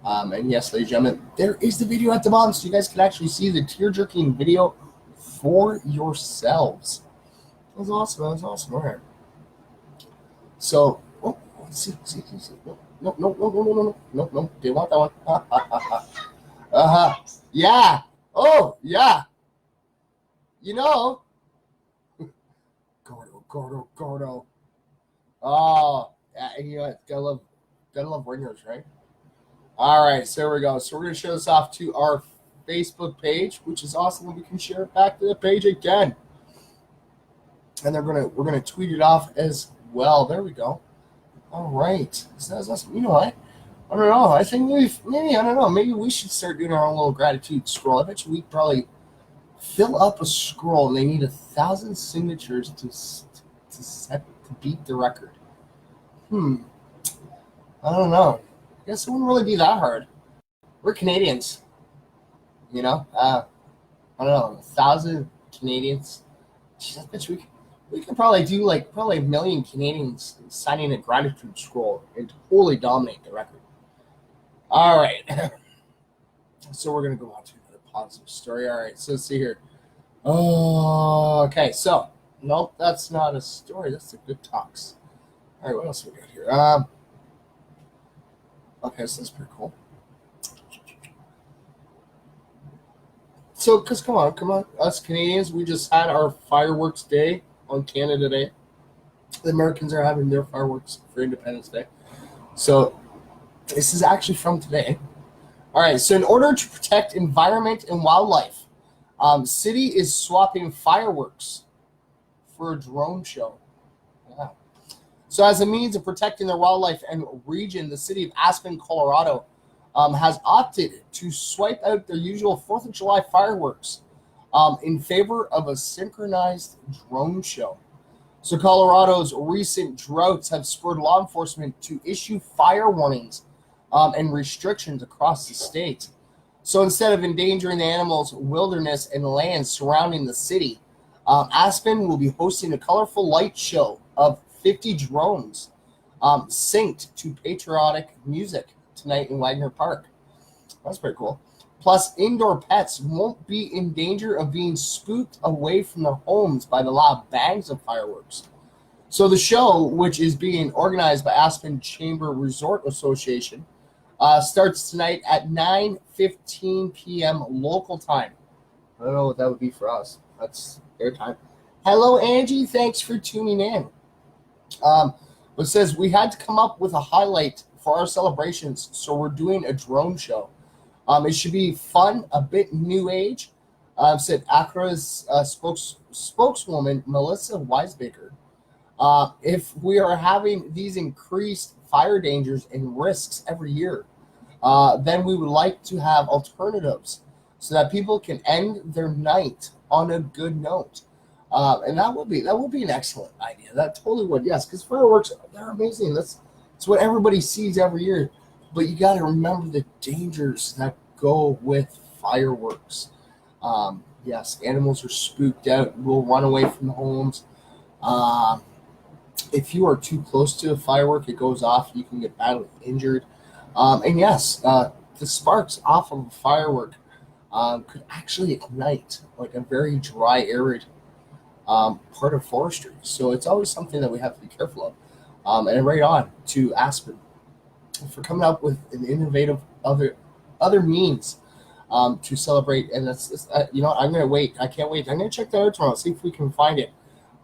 And yes, ladies and gentlemen, there is the video at the bottom, so you guys can actually see the tear-jerking video for yourselves. That was awesome. All right. So, let's see. No. They want that one. Yeah. Oh, yeah. You know. Gordo. Oh, yeah, and you know what? Gotta love ringers, right? All right, so here we go. So we're gonna show this off to our Facebook page, which is awesome. We can share it back to the page again, and we're gonna tweet it off as well. There we go. All right, so that's awesome. You know what? I don't know. I think maybe I don't know. Maybe we should start doing our own little gratitude scroll. I bet you we could probably fill up a scroll, and they need 1,000 signatures to beat the record. I don't know. I guess it wouldn't really be that hard. We're Canadians, you know. I don't know, 1,000 Canadians. Jeez, I bet we could probably do probably 1 million Canadians signing a gratitude scroll and totally dominate the record. All right. So we're gonna go on to another positive story. All right. So let's see here. Oh, okay. So nope, that's not a story. That's the good talks. All right. What else we got here? Okay, so that's pretty cool. So, because come on, us Canadians, we just had our fireworks day on Canada Day. The Americans are having their fireworks for Independence Day. So, this is actually from today. All right, so in order to protect environment and wildlife, city is swapping fireworks for a drone show. Yeah. So as a means of protecting their wildlife and region, the city of Aspen, Colorado, has opted to swipe out their usual 4th of July fireworks in favor of a synchronized drone show. So Colorado's recent droughts have spurred law enforcement to issue fire warnings and restrictions across the state. So instead of endangering the animals, wilderness, and land surrounding the city, Aspen will be hosting a colorful light show of 50 drones synced to patriotic music tonight in Wagner Park. That's pretty cool. Plus, indoor pets won't be in danger of being spooked away from their homes by the loud bangs of fireworks. So the show, which is being organized by Aspen Chamber Resort Association, starts tonight at 9:15 p.m. local time. I don't know what that would be for us. That's their time. Hello, Angie. Thanks for tuning in. It says we had to come up with a highlight for our celebrations, so we're doing a drone show. It should be fun, a bit new age, said Acra's spokeswoman Melissa Weisbaker. If we are having these increased fire dangers and risks every year, then we would like to have alternatives so that people can end their night on a good note. And that would be an excellent idea. That totally would, yes, because fireworks, they're amazing. That's what everybody sees every year. But you got to remember the dangers that go with fireworks. Yes, animals are spooked out, will run away from the homes. If you are too close to a firework, it goes off, you can get badly injured. And yes, the sparks off of a firework could actually ignite like a very dry, arid part of forestry. So it's always something that we have to be careful of. And right on to Aspen for coming up with an innovative other means to celebrate. And that's you know, I'm gonna wait. I can't wait. I'm gonna check that out tomorrow. See if we can find it.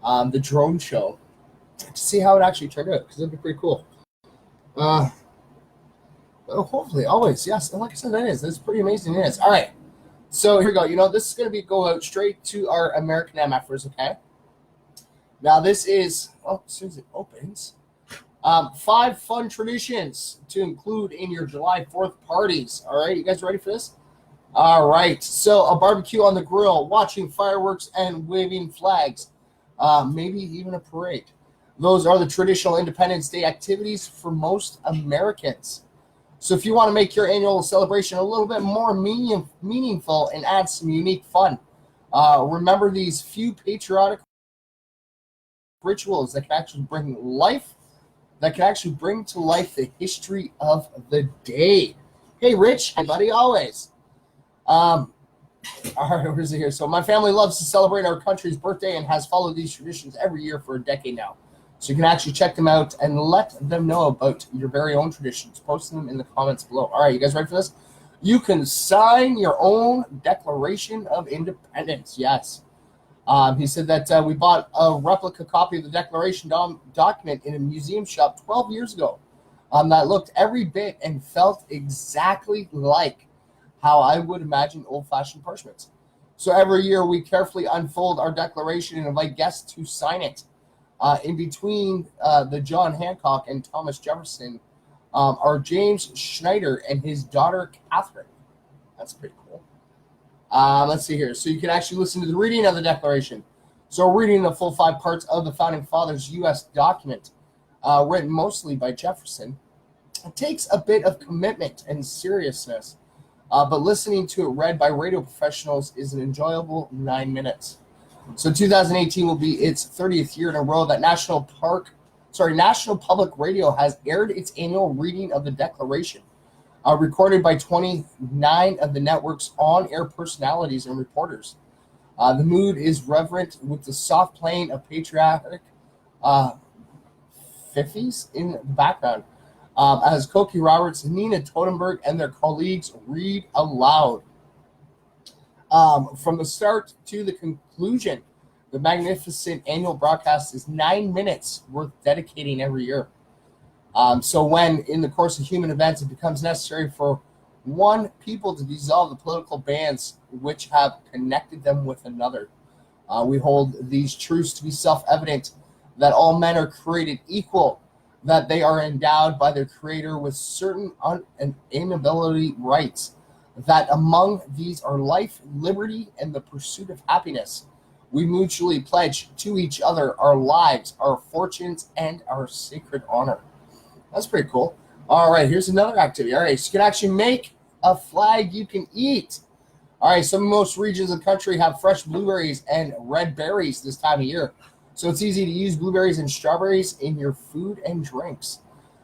The drone show to see how it actually turned out, because it'd be pretty cool. Hopefully, always, yes. And like I said, that is. That's pretty amazing. It is. All right. So here we go. You know, this is going to go out straight to our American MFers, okay? Now, this is, as soon as it opens, 5 fun traditions to include in your July 4th parties. All right, you guys ready for this? All right. So a barbecue on the grill, watching fireworks and waving flags, maybe even a parade. Those are the traditional Independence Day activities for most Americans. So if you want to make your annual celebration a little bit more meaningful and add some unique fun, remember these few patriotic rituals that can actually bring to life the history of the day. Hey, Rich, hey, buddy, always. All right, where's it here? So my family loves to celebrate our country's birthday and has followed these traditions every year for a decade now. So you can actually check them out and let them know about your very own traditions. Post them in the comments below. All right, you guys ready for this? You can sign your own Declaration of Independence. Yes. He said that we bought a replica copy of the Declaration document in a museum shop 12 years ago that looked every bit and felt exactly like how I would imagine old-fashioned parchments. So every year we carefully unfold our declaration and invite guests to sign it. In between the John Hancock and Thomas Jefferson are James Schneider and his daughter Catherine. That's pretty cool. Let's see here. So you can actually listen to the reading of the Declaration. So reading the full 5 parts of the Founding Fathers' U.S. document, written mostly by Jefferson, it takes a bit of commitment and seriousness, but listening to it read by radio professionals is an enjoyable 9 minutes. So 2018 will be its 30th year in a row that National Public Radio has aired its annual reading of the Declaration, recorded by 29 of the network's on-air personalities and reporters. The mood is reverent with the soft playing of patriotic fiffies in the background, as Cokie Roberts, Nina Totenberg, and their colleagues read aloud. From the start to the conclusion, the magnificent annual broadcast is 9 minutes worth dedicating every year. So when, in the course of human events, it becomes necessary for one people to dissolve the political bands which have connected them with another, we hold these truths to be self-evident, that all men are created equal, that they are endowed by their Creator with certain unalienable rights, that among these are life, liberty, and the pursuit of happiness. We mutually pledge to each other our lives, our fortunes, and our sacred honor. That's pretty cool. All right, here's another activity. All right, so you can actually make a flag you can eat. All right, most regions of the country have fresh blueberries and red berries this time of year. So it's easy to use blueberries and strawberries in your food and drinks.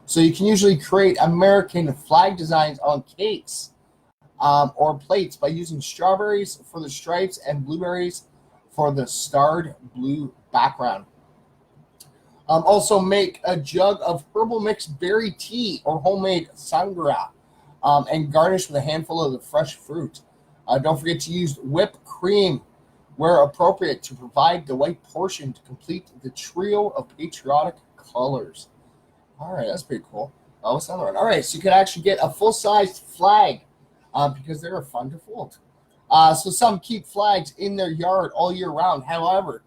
So you can usually create American flag designs on cakes, or plates by using strawberries for the stripes and blueberries for the starred blue background. Also make a jug of herbal mixed berry tea or homemade sangria, and garnish with a handful of the fresh fruit. Don't forget to use whipped cream where appropriate to provide the white portion to complete the trio of patriotic colors. All right, that's pretty cool. What's the other one? All right, so you can actually get a full-sized flag, because they're fun to fold. So some keep flags in their yard all year round. However,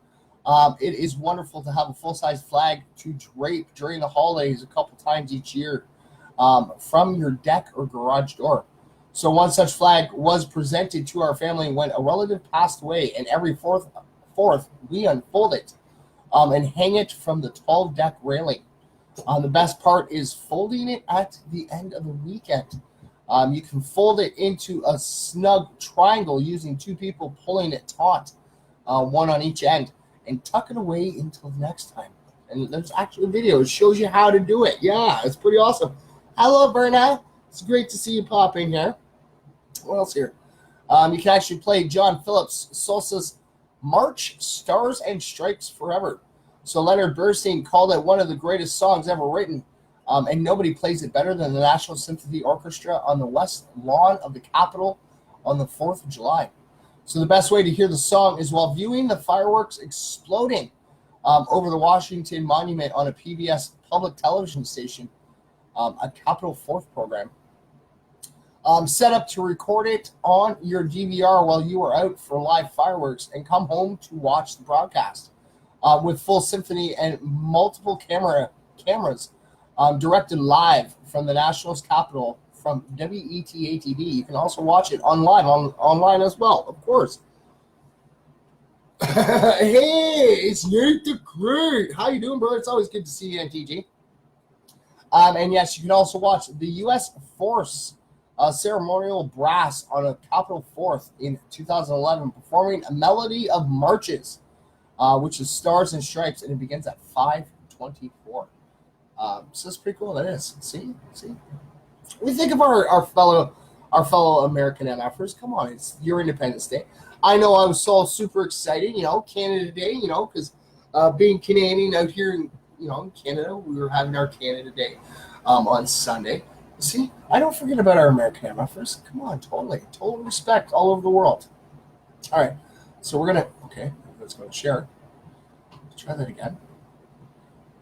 it is wonderful to have a full-size flag to drape during the holidays a couple times each year, from your deck or garage door. So one such flag was presented to our family when a relative passed away, and every fourth we unfold it and hang it from the tall deck railing. The best part is folding it at the end of the weekend. You can fold it into a snug triangle using 2 people pulling it taut, one on each end, and tuck it away until the next time. And there's actually a video. It shows you how to do it. Yeah, it's pretty awesome. Hello, Berna. It's great to see you pop in here. What else here? You can actually play John Philip Sousa's March, Stars and Stripes Forever. So Leonard Bernstein called it one of the greatest songs ever written, and nobody plays it better than the National Symphony Orchestra on the west lawn of the Capitol on the 4th of July. So the best way to hear the song is while viewing the fireworks exploding over the Washington Monument on a PBS public television station, a Capitol 4th program. Set up to record it on your DVR while you are out for live fireworks and come home to watch the broadcast with full symphony and multiple cameras directed live from the National's Capitol from WETA-TV. You can also watch it online as well, of course. Hey, it's Nate the Great. How you doing, brother? It's always good to see you, NTG. And yes, you can also watch the U.S. Force ceremonial brass on a Capitol 4th in 2011 performing a melody of marches, which is Stars and Stripes, and it begins at 5:24. So that's pretty cool. That is. See. We think of our fellow American MFers. Come on, it's your Independence Day. I know I was so super excited, Canada Day, because being Canadian out here in Canada, we were having our Canada Day on Sunday. See, I don't forget about our American MFers. Come on, total respect all over the world. All right, so let's go and share. Let's try that again.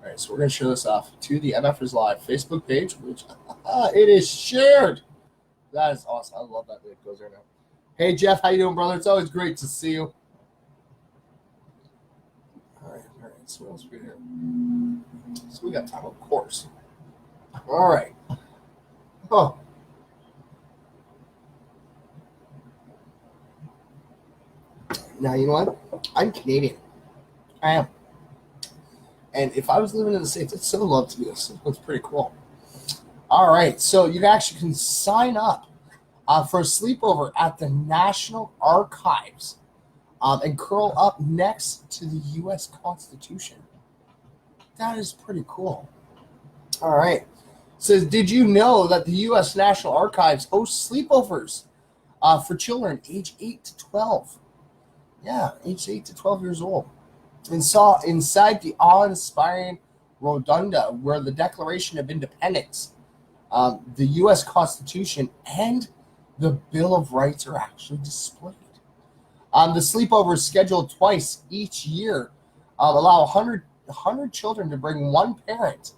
All right, so we're going to share this off to the MFers Live Facebook page, which it is shared. That is awesome. I love that it goes there now. Hey, Jeff, how you doing, brother? It's always great to see you. All right. So what else we got here? So we got time, of course. All right. Oh. Now, you know what? I'm Canadian. I am. And if I was living in the States, I'd still love to do this. It's pretty cool. All right. So you actually can sign up for a sleepover at the National Archives and curl up next to the U.S. Constitution. That is pretty cool. All right. It says, did you know that the U.S. National Archives hosts sleepovers for children age 8 to 12? Yeah, age 8 to 12 years old. And saw inside the awe-inspiring rotunda where the Declaration of Independence, the U.S. Constitution, and the Bill of Rights are actually displayed. The sleepover is scheduled twice each year. Allow 100 children to bring one parent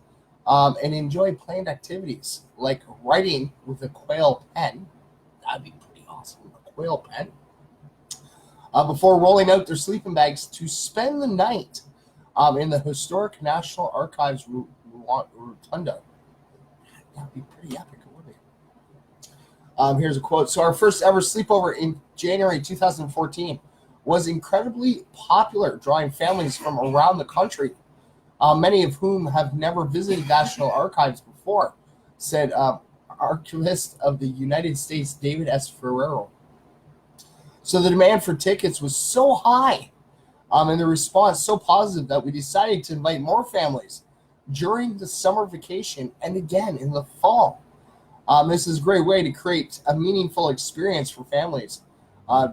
and enjoy planned activities like writing with a quail pen. That'd be pretty awesome, a quail pen. Before rolling out their sleeping bags to spend the night in the historic National Archives rotunda. That'd be pretty epic. Here's a quote. So our first ever sleepover in January 2014 was incredibly popular, drawing families from around the country, many of whom have never visited National Archives before, said Archivist of the United States David S. Ferrero. So the demand for tickets was so high and the response so positive that we decided to invite more families during the summer vacation and again in the fall. This is a great way to create a meaningful experience for families,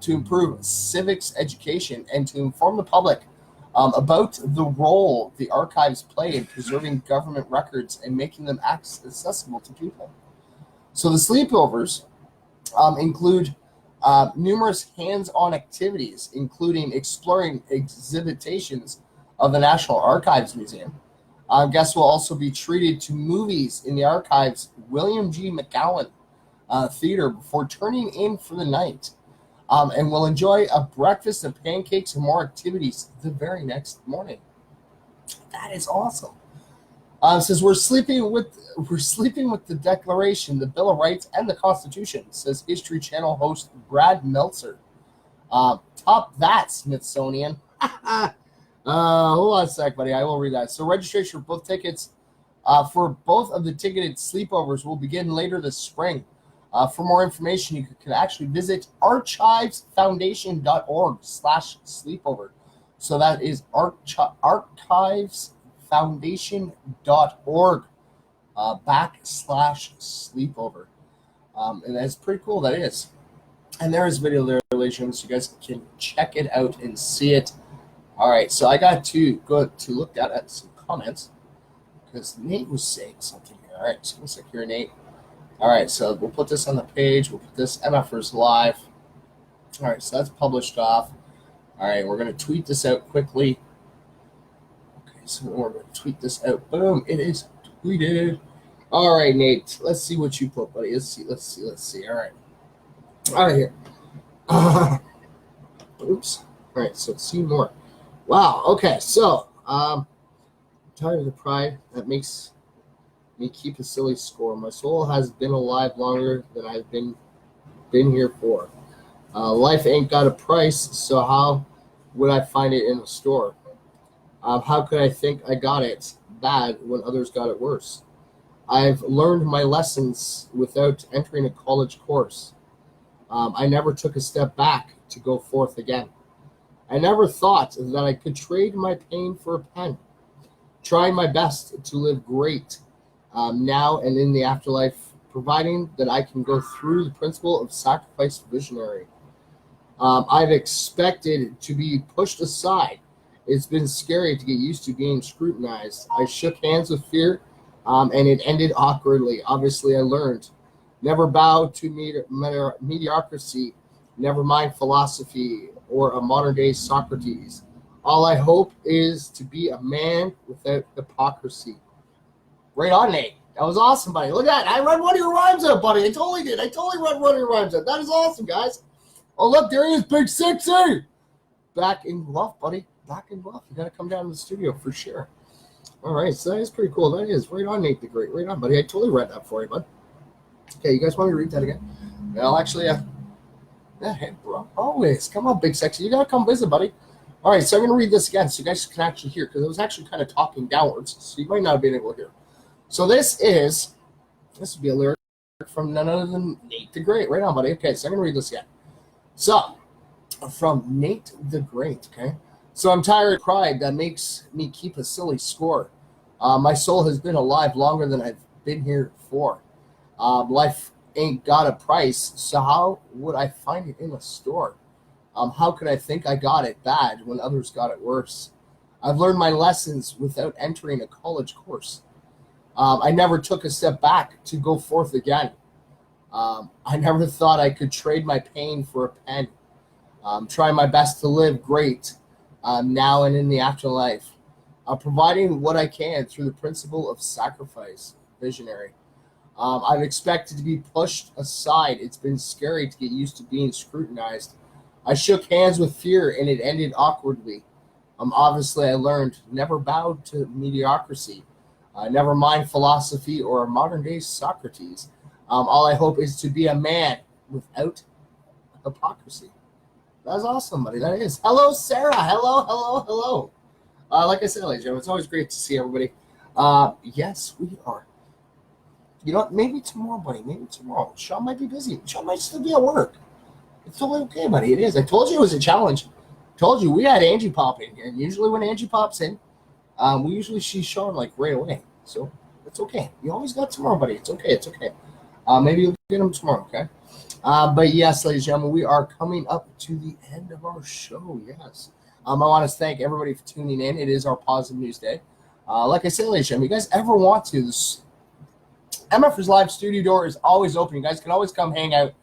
to improve civics education, and to inform the public about the role the archives play in preserving government records and making them accessible to people. So the sleepovers include numerous hands-on activities, including exploring exhibitations of the National Archives Museum. Guests will also be treated to movies in the archive's William G. McGowan Theater before turning in for the night, and will enjoy a breakfast of pancakes and more activities the very next morning. That is awesome. It says we're sleeping with the Declaration, the Bill of Rights, and the Constitution, says History Channel host Brad Meltzer. Top that, Smithsonian. Hold on a sec, buddy. I will read that. So registration for both tickets for both of the ticketed sleepovers will begin later this spring. For more information, you can actually visit archivesfoundation.org/sleepover. So that is archivesfoundation.org /sleepover. And that's pretty cool. That is. And there is video there, relations. You guys can check it out and see it. All right, so I got to go to look at some comments because Nate was saying something here. All right, so let's look here, Nate. All right, so we'll put this on the page. We'll put this MFers live. All right, so that's published off. All right, we're going to tweet this out quickly. Okay, so we're going to tweet this out. Boom, it is tweeted. All right, Nate, let's see what you put, buddy. Let's see. All right, here. Oops. All right, so see more. Wow, okay, so tired of the pride that makes me keep a silly score. My soul has been alive longer than I've been here for. Life ain't got a price, so how would I find it in a store? How could I think I got it bad when others got it worse? I've learned my lessons without entering a college course. I never took a step back to go forth again. I never thought that I could trade my pain for a pen. Trying my best to live great now and in the afterlife, providing that I can go through the principle of sacrifice visionary. I've expected to be pushed aside. It's been scary to get used to being scrutinized. I shook hands with fear, and it ended awkwardly. Obviously, I learned. Never bow to mediocrity, never mind philosophy or a modern-day Socrates. All I hope is to be a man without hypocrisy. Right on, Nate. That was awesome, buddy. Look at that. I read one of your rhymes out, buddy. I totally did. I totally read one of your rhymes out. That is awesome, guys. Oh, look, there he is, Big Sixy. Back in Guelph, buddy. Back in Guelph. You got to come down to the studio for sure. All right, so that is pretty cool. That is. Right on, Nate the Great. Right on, buddy. I totally read that for you, bud. Okay, you guys want me to read that again? Well, actually, yeah, hey, bro. Always. Come on, Big Sexy. You got to come visit, buddy. All right, so I'm going to read this again so you guys can actually hear because it was actually kind of talking downwards, so you might not have been able to hear. So this would be a lyric from none other than Nate the Great. Right on, buddy. Okay, so I'm going to read this again. So, from Nate the Great, okay? So I'm tired of pride that makes me keep a silly score. My soul has been alive longer than I've been here for. Life ain't got a price, so how would I find it in a store? How could I think I got it bad when others got it worse? I've learned my lessons without entering a college course. I never took a step back to go forth again. I never thought I could trade my pain for a pen. Try my best to live great now and in the afterlife, providing what I can through the principle of sacrifice, visionary. I've expected to be pushed aside. It's been scary to get used to being scrutinized. I shook hands with fear and it ended awkwardly. Obviously, I learned never bow to mediocrity. Never mind philosophy or a modern-day Socrates. All I hope is to be a man without hypocrisy. That's awesome, buddy. That is. Hello, Sarah. Hello. Like I said, ladies and gentlemen, it's always great to see everybody. Yes, we are. You know what? Maybe tomorrow, buddy. Maybe tomorrow. Sean might be busy. Sean might still be at work. It's totally okay, buddy. It is. I told you it was a challenge. Told you we had Angie pop in here. And usually when Angie pops in, we usually see Sean like right away. So it's okay. You always got tomorrow, buddy. It's okay. Maybe you'll get him tomorrow, okay? But yes, ladies and gentlemen, we are coming up to the end of our show. Yes. I want to thank everybody for tuning in. It is our Positive News Day. Like I said, ladies and gentlemen, you guys ever want to, this MFers Live studio door is always open. You guys can always come hang out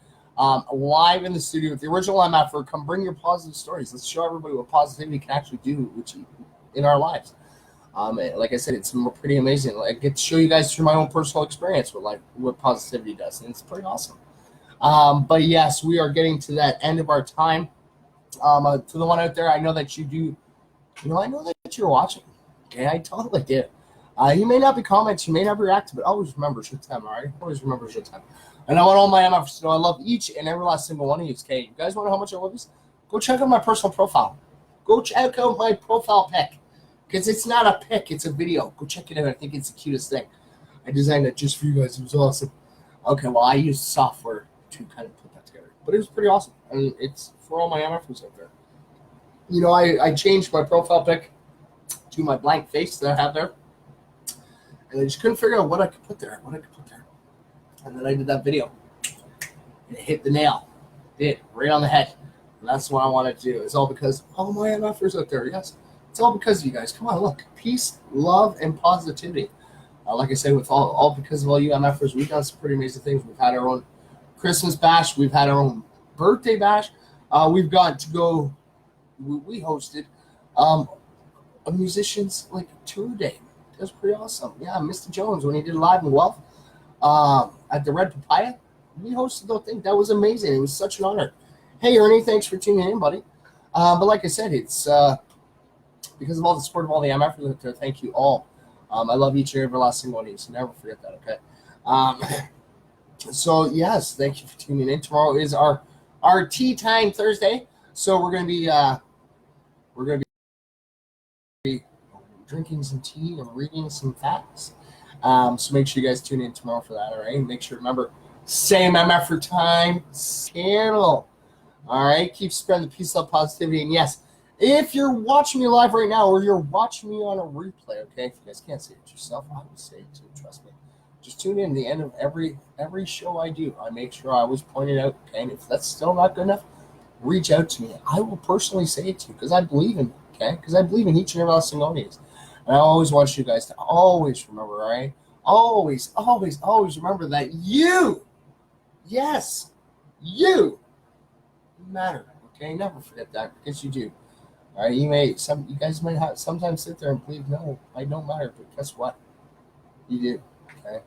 live in the studio with the original MFer. Come bring your positive stories. Let's show everybody what positivity can actually do in our lives. Like I said, it's pretty amazing. I get to show you guys through my own personal experience what positivity does, and it's pretty awesome. But yes, we are getting to that end of our time. To the one out there, I know that you do. I know that you're watching. Okay, I totally do. You may not be commenting, you may not react, but always remember it's your time, all right? Always remember it's your time. And I want all my MFers to know I love each and every last single one of you. Okay, you guys want to know how much I love you? Go check out my personal profile. Go check out my profile pic. Because it's not a pic, it's a video. Go check it out. I think it's the cutest thing. I designed it just for you guys. It was awesome. Okay, well, I used software to kind of put that together. But it was pretty awesome. And it's for all my MFers out there. I changed my profile pic to my blank face that I have there. And I just couldn't figure out what I could put there. And then I did that video. And it hit the nail. It did, right on the head. And that's what I wanted to do. It's all because all my MFers out there, yes. It's all because of you guys. Come on, look. Peace, love, and positivity. Like I said, with all because of all you MFers, we've done some pretty amazing things. We've had our own Christmas bash. We've had our own birthday bash. We've got to go. We hosted a musician's like tour day. That was pretty awesome. Yeah, Mr. Jones when he did live in Guelph at the Red Papaya. We hosted the thing. That was amazing. It was such an honor. Hey, Ernie, thanks for tuning in, buddy. But like I said, it's because of all the support of all the MFers out there. Thank you all. I love each and every last single one of you, so never forget that, okay? So, yes, thank you for tuning in. Tomorrow is our tea time Thursday, so we're going to be drinking some tea and reading some facts. So make sure you guys tune in tomorrow for that, all right? Make sure, remember, same MF for time channel, all right? Keep spreading the peace, love, positivity, and yes, if you're watching me live right now or you're watching me on a replay, okay, if you guys can't see it yourself, I will say it too, trust me. Just tune in at the end of every show I do. I make sure I always point it out, okay? And if that's still not good enough, reach out to me. I will personally say it to you because I believe in you, okay? Because I believe in each and every last single audience. And I always want you guys to always remember, all right? Always, always, always remember that you, yes, you matter, okay? Never forget that because you do. All right, you guys might have sometimes sit there and believe, no, I don't matter, but guess what? You do, okay?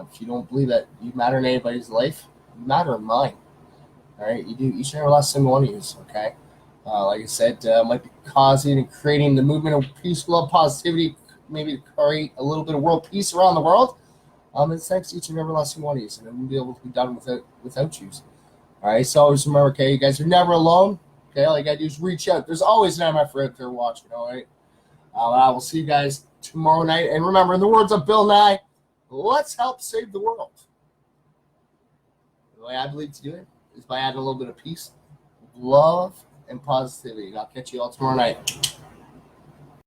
If you don't believe that you matter in anybody's life, you matter in mine. All right, you do each and every last single one of you, okay? Like I said, might be causing and creating the movement of peace, love, positivity, maybe to create a little bit of world peace around the world. It's thanks to each and every last single one of you, and it wouldn't be able to be done without you. All right, so always remember, okay, you guys are never alone. Okay, all you gotta do is reach out. There's always an MF out there watching, all right? I will see you guys tomorrow night. And remember, in the words of Bill Nye, let's help save the world. The way I believe to do it is by adding a little bit of peace, love, and positivity. And I'll catch you all tomorrow night.